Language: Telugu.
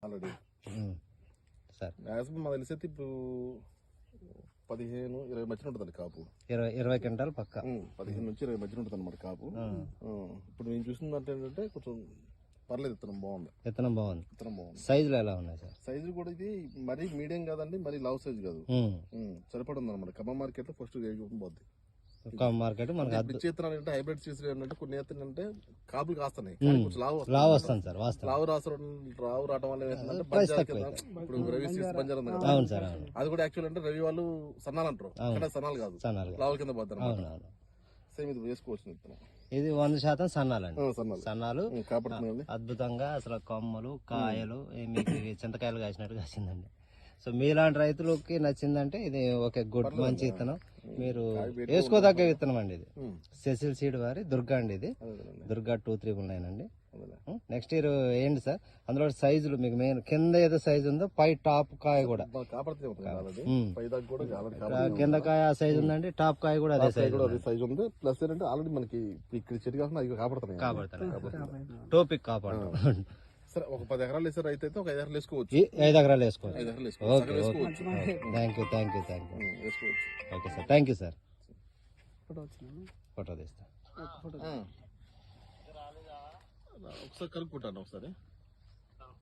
ఆల్రెడీ. సార్ మ్యాక్సిమం మాకు తెలిసి ఇప్పుడు 15-20 మధ్యన ఉంటుంది కాపు. 20 క్వింటాల్ పక్క 15 నుంచి 20 మధ్యన ఉంటుంది అన్నమాట కాపు. ఇప్పుడు నేను చూసిన దాంట్లో ఏంటంటే కొంచెం పర్లేదు, విత్తనం బాగుంది. విత్తనం బాగుంది. సైజులు ఎలా ఉన్నాయి సార్? సైజు కూడా ఇది మరీ మీడియం కాదండి, మరీ లావ్ సైజ్ కాదు, సరిపడింది అనమాట. ఖమ్మం మార్కెట్ లో ఫస్ట్ పోద్ది. మార్కెట్ మనకి విత్తనాలు అంటే హైబ్రిడ్ సీడ్స్ ఏంటంటే కొన్ని అంటే కాపులు కాస్తున్నాయి, కొంచెం లావ్ వస్తాను సార్. లావు రావడం వల్ల ఇప్పుడు రవి సీడ్స్ బంజారా ఉంది కదా, అది కూడా యాక్చువల్ అంటే రవి వాళ్ళు సన్నాలు అంటారు, అక్కడ సన్నాలు కాదు, లావు కింద పోతారు. సేమ్ ఇది వేసుకోవచ్చు విత్తనం. ఇది 100% సన్నాలండి. సన్నాలు అద్భుతంగా అసలు కొమ్మలు కాయలు మీకు చింతకాయలు కాసినట్టు కాసిందండి. సో మీలాంటి రైతులకి నచ్చిందంటే ఇది ఒక గుడ్ మంచి విత్తనం, మీరు వేసుకోదగ్గ విత్తనం అండి. ఇది సెసిల్ సీడ్ వారి దుర్గా అండి, ఇది దుర్గా 2399 అండి. నెక్స్ట్ ఇయర్ ఏంటి సార్ అందులో సైజులు మీకు మెయిన్ కింద ఏదో సైజు ఉందో పై టాప్ కాయ కూడా కింద కాయ ఆ సైజు ఉందండి, టాప్ కాయ కూడా అదే సైజు ఉంది. ప్లస్ ఏంటంటే ఆల్రెడీ మనకి ఇక్కడ చెట్టు కాకుండా అది కాపాడుతున్నాయి, టోపిక్ కాపాడు. సరే ఒక 10 ఎకరాలు వేసే రైతు అయితే ఒక 5 ఎకరాలు వేసుకోవచ్చు. 5 ఎకరాలు వేసుకోవచ్చు. Thank you. వేసుకోవచ్చు. Okay sir, thank you sir. Photo తీస్తా. ఒకసారి కలుపుకుంటాను ఒకసారి.